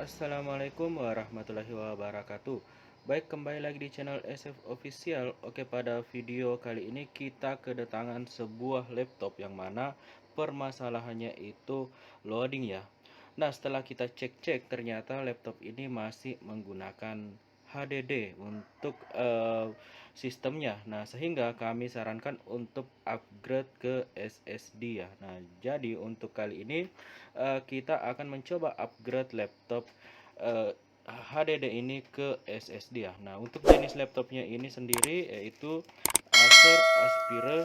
Assalamualaikum warahmatullahi wabarakatuh. Baik, kembali lagi di channel SF Official. Oke, pada video kali ini kita kedatangan sebuah laptop yang mana permasalahannya itu loading ya. Nah, setelah kita cek-cek ternyata laptop ini masih menggunakan HDD untuk sistemnya. Nah, sehingga kami sarankan untuk upgrade ke SSD ya. Nah, jadi untuk kali ini kita akan mencoba upgrade laptop HDD ini ke SSD ya. Nah, untuk jenis laptopnya ini sendiri yaitu Acer Aspire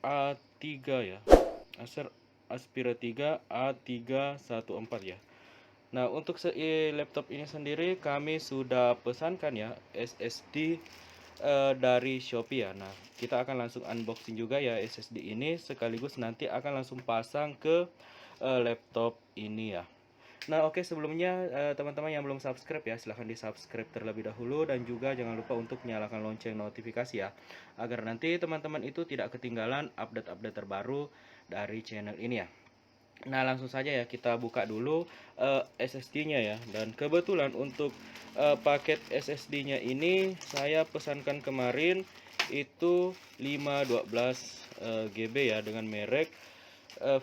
A3 ya. Acer Aspire 3 A314 ya. Nah, untuk laptop ini sendiri kami sudah pesankan ya SSD dari Shopee ya. Nah, kita akan langsung unboxing juga ya SSD ini, sekaligus nanti akan langsung pasang ke laptop ini ya. Nah, oke, sebelumnya teman-teman yang belum subscribe ya, silahkan di subscribe terlebih dahulu, dan juga jangan lupa untuk nyalakan lonceng notifikasi ya, agar nanti teman-teman itu tidak ketinggalan update-update terbaru dari channel ini ya. Nah, langsung saja ya kita buka dulu SSD-nya ya. Dan kebetulan untuk paket SSD-nya ini saya pesankan kemarin itu 512 GB ya, dengan merek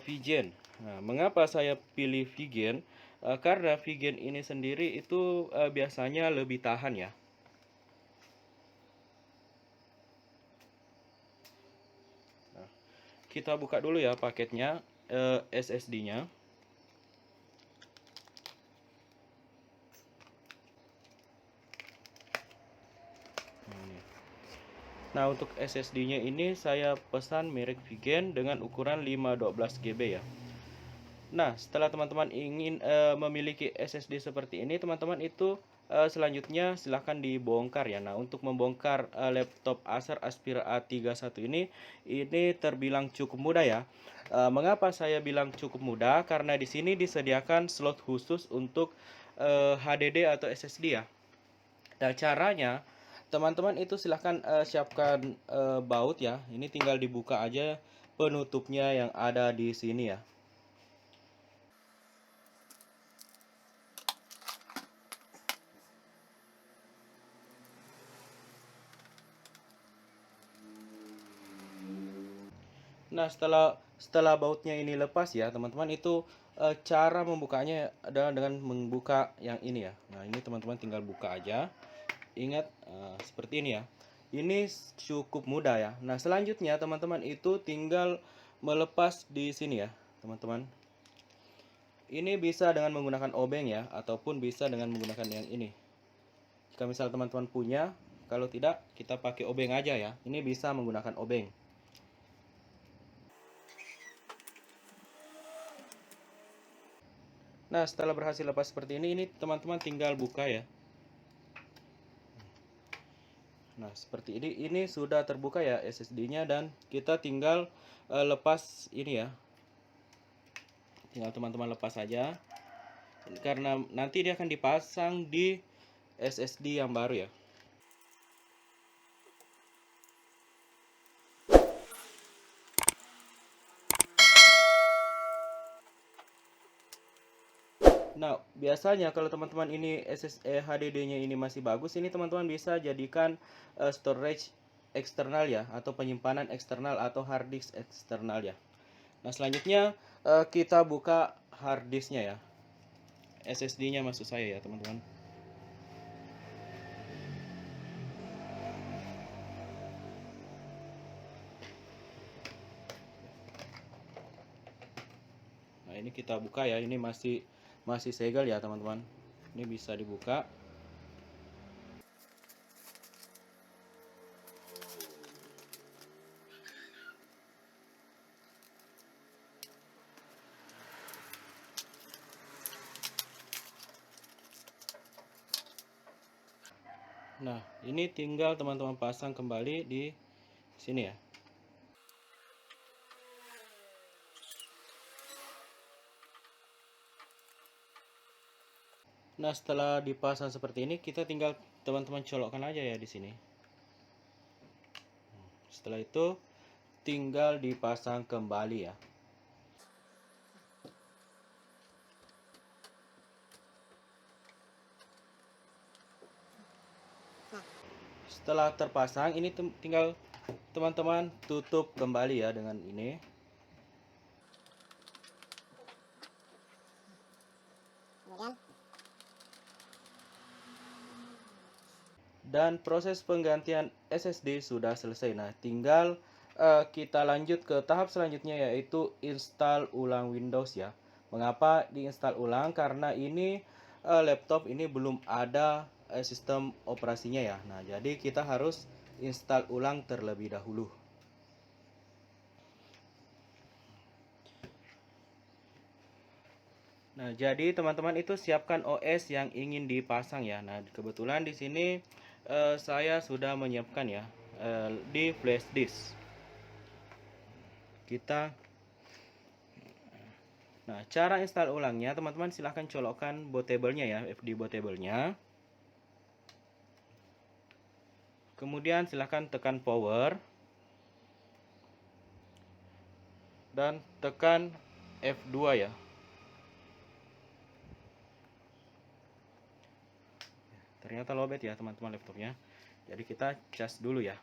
Vigen. Nah, mengapa saya pilih Vigen? Karena Vigen ini sendiri itu biasanya lebih tahan ya. Nah, kita buka dulu ya paketnya, SSD-nya. Nah, untuk SSD-nya ini saya pesan merek Vigen dengan ukuran 512 GB ya. Nah, setelah teman-teman ingin memiliki SSD seperti ini, teman-teman itu selanjutnya silahkan dibongkar ya. Nah, untuk membongkar laptop Acer Aspire A31 ini terbilang cukup mudah ya. Mengapa saya bilang cukup mudah? Karena di sini disediakan slot khusus untuk HDD atau SSD ya. Nah, caranya teman-teman itu silahkan siapkan baut ya. Ini tinggal dibuka aja penutupnya yang ada di sini ya. Nah, setelah bautnya ini lepas ya, teman-teman itu cara membukanya adalah dengan membuka yang ini ya. Nah, ini teman-teman tinggal buka aja. Ingat seperti ini ya. Ini cukup mudah ya. Nah, selanjutnya teman-teman itu tinggal melepas di sini ya, teman-teman. Ini bisa dengan menggunakan obeng ya, ataupun bisa dengan menggunakan yang ini. Jika misal teman-teman punya, kalau tidak kita pakai obeng aja ya. Ini bisa menggunakan obeng. Nah, setelah berhasil lepas seperti ini teman-teman tinggal buka ya. Nah, seperti ini sudah terbuka ya SSD-nya, dan kita tinggal lepas ini ya. Tinggal teman-teman lepas saja. Karena nanti dia akan dipasang di SSD yang baru ya. Nah, biasanya kalau teman-teman ini HDD-nya ini masih bagus, ini teman-teman bisa jadikan storage eksternal ya, atau penyimpanan eksternal atau hard disk eksternal ya. Nah, selanjutnya kita buka hard disknya ya. SSD-nya maksud saya ya, teman-teman. Nah, ini kita buka ya. Ini masih segel ya, teman-teman. Ini bisa dibuka. Nah, ini tinggal teman-teman pasang kembali di sini ya. Nah, setelah dipasang seperti ini, kita tinggal teman-teman colokkan aja ya di sini. Setelah itu tinggal dipasang kembali ya. setelah terpasang ini tinggal teman-teman tutup kembali ya dengan ini. Dan proses penggantian SSD sudah selesai. Nah, tinggal kita lanjut ke tahap selanjutnya, yaitu install ulang Windows ya. Mengapa diinstal ulang? Karena ini laptop ini belum ada sistem operasinya ya. Nah, jadi kita harus install ulang terlebih dahulu. Nah, jadi teman-teman itu siapkan OS yang ingin dipasang ya. Nah, kebetulan di sini saya sudah menyiapkan ya di flash disk. Nah, cara install ulangnya teman-teman silahkan colokkan bootable-nya ya, FD bootable-nya. Kemudian silahkan tekan power dan tekan F2 ya. Ternyata lowbat ya teman-teman laptopnya. Jadi kita cas dulu ya.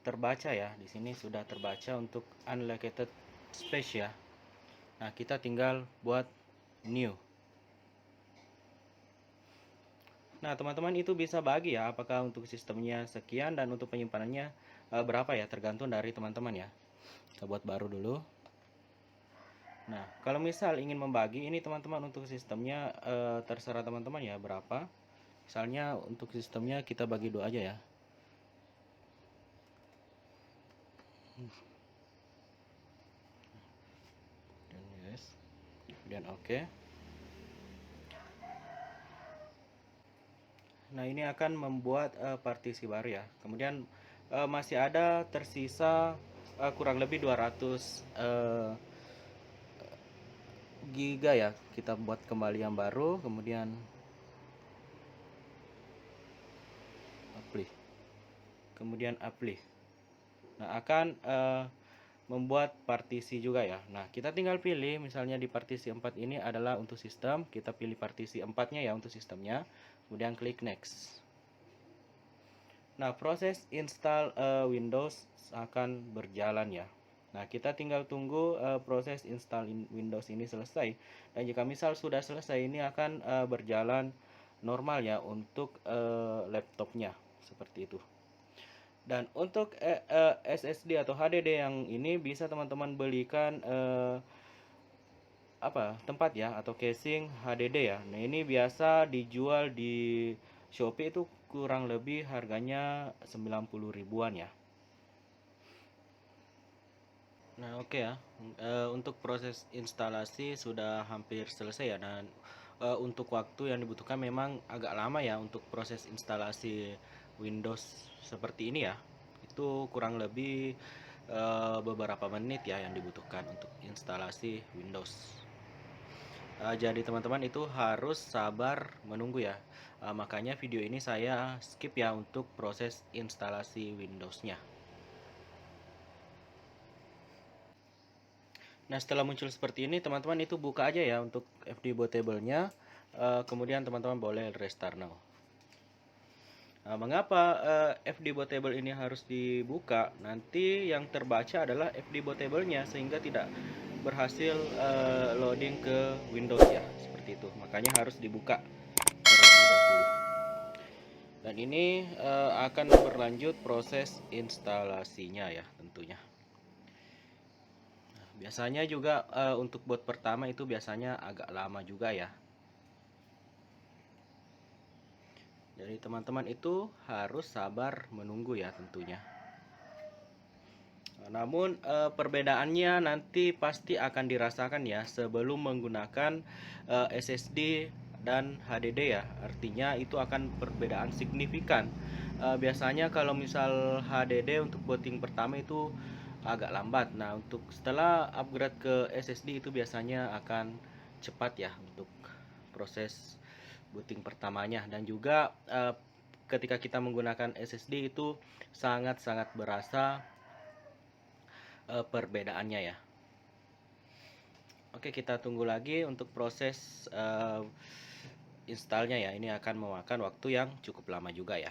Terbaca ya, di sini sudah terbaca untuk unallocated space ya. Nah, kita tinggal buat new. Nah, teman-teman itu bisa bagi ya, apakah untuk sistemnya sekian dan untuk penyimpanannya berapa ya, tergantung dari teman-teman ya. Kita buat baru dulu. Nah, kalau misal ingin membagi ini teman-teman, untuk sistemnya terserah teman-teman ya berapa. Misalnya untuk sistemnya kita bagi 2 aja ya. Dan yes. Kemudian oke. Nah, ini akan membuat partisi baru ya. Kemudian masih ada tersisa kurang lebih 200 giga ya. Kita buat kembali yang baru, kemudian apply. Kemudian apply. Nah, akan membuat partisi juga ya. Nah, kita tinggal pilih, misalnya di partisi 4 ini adalah untuk sistem, kita pilih partisi 4-nya ya untuk sistemnya, kemudian klik next. Nah, proses install Windows akan berjalan ya. Nah, kita tinggal tunggu proses install Windows ini selesai. Dan jika misal sudah selesai, ini akan berjalan normal ya untuk laptopnya, seperti itu. Dan untuk SSD atau HDD yang ini bisa teman-teman belikan tempat ya, atau casing HDD ya. Nah, ini biasa dijual di Shopee itu kurang lebih harganya 90 ribuan ya. Nah, oke ya. Untuk proses instalasi sudah hampir selesai ya, dan untuk waktu yang dibutuhkan memang agak lama ya untuk proses instalasi Windows seperti ini ya. Itu kurang lebih beberapa menit ya yang dibutuhkan untuk instalasi Windows. Jadi teman-teman itu harus sabar menunggu ya. Makanya video ini saya skip ya untuk proses instalasi Windows-nya. Nah, setelah muncul seperti ini, teman-teman itu buka aja ya untuk FD bootable-nya. Kemudian teman-teman boleh restart now. Nah, mengapa FD bootable ini harus dibuka? Nanti yang terbaca adalah FD bootable-nya sehingga tidak berhasil loading ke Windows ya, seperti itu. Makanya harus dibuka terlebih dahulu. Dan ini akan berlanjut proses instalasinya ya tentunya. Nah, biasanya juga untuk boot pertama itu biasanya agak lama juga ya. Jadi teman-teman itu harus sabar menunggu ya tentunya. Namun perbedaannya nanti pasti akan dirasakan ya sebelum menggunakan SSD dan HDD ya. Artinya itu akan perbedaan signifikan. Biasanya kalau misal HDD untuk booting pertama itu agak lambat. Nah, untuk setelah upgrade ke SSD itu biasanya akan cepat ya untuk proses booting pertamanya. Dan juga ketika kita menggunakan SSD itu sangat-sangat berasa perbedaannya ya. Oke, kita tunggu lagi untuk proses installnya ya. Ini akan memakan waktu yang cukup lama juga ya.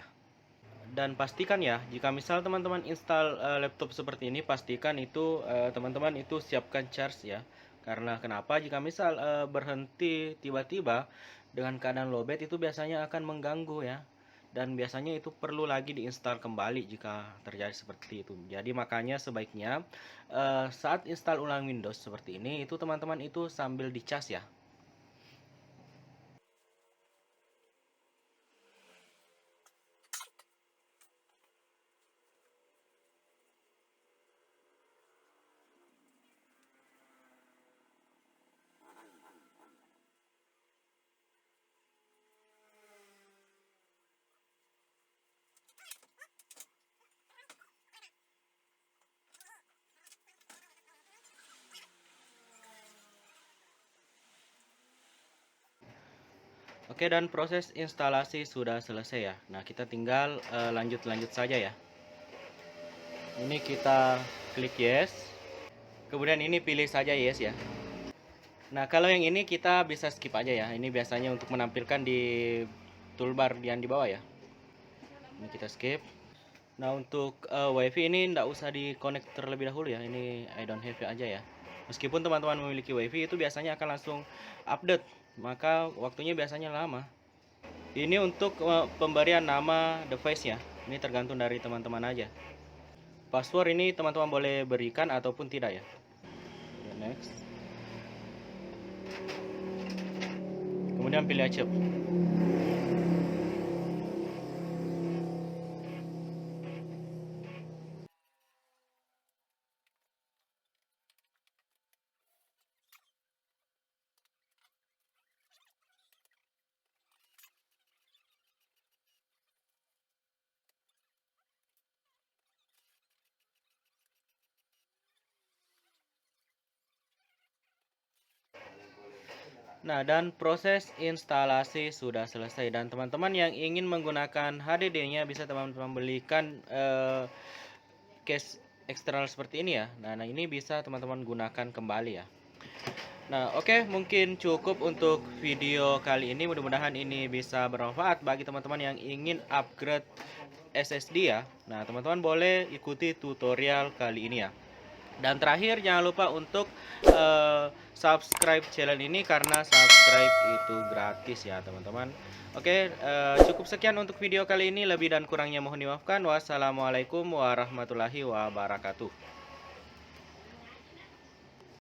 Dan pastikan ya, jika misal teman-teman install laptop seperti ini, pastikan itu teman-teman itu siapkan charge ya. Karena kenapa? Jika misal berhenti tiba-tiba dengan keadaan lowbat itu biasanya akan mengganggu ya. Dan biasanya itu perlu lagi diinstal kembali jika terjadi seperti itu. Jadi makanya sebaiknya saat install ulang Windows seperti ini itu teman-teman itu sambil dicas ya. Oke, dan proses instalasi sudah selesai ya. Nah, kita tinggal lanjut saja ya. Ini kita klik yes. Kemudian ini pilih saja yes ya. Nah, kalau yang ini kita bisa skip aja ya. Ini biasanya untuk menampilkan di toolbar yang di bawah ya. Ini kita skip. Nah, untuk WiFi ini nggak usah di-connect terlebih dahulu ya. Ini I don't have aja ya. Meskipun teman-teman memiliki WiFi itu biasanya akan langsung update, maka waktunya biasanya lama. Ini untuk pemberian nama device-nya. Ini tergantung dari teman-teman aja. Password ini teman-teman boleh berikan ataupun tidak ya. Next. Kemudian pilih accept. Nah, dan proses instalasi sudah selesai, dan teman-teman yang ingin menggunakan HDD-nya bisa teman-teman belikan case eksternal seperti ini ya. Nah, ini bisa teman-teman gunakan kembali ya. Nah, oke, mungkin cukup untuk video kali ini. Mudah-mudahan ini bisa bermanfaat bagi teman-teman yang ingin upgrade SSD ya. Nah, teman-teman boleh ikuti tutorial kali ini ya. Dan terakhir jangan lupa untuk subscribe channel ini karena subscribe itu gratis ya teman-teman. Oke, cukup sekian untuk video kali ini. Lebih dan kurangnya mohon dimaafkan. Wassalamualaikum warahmatullahi wabarakatuh.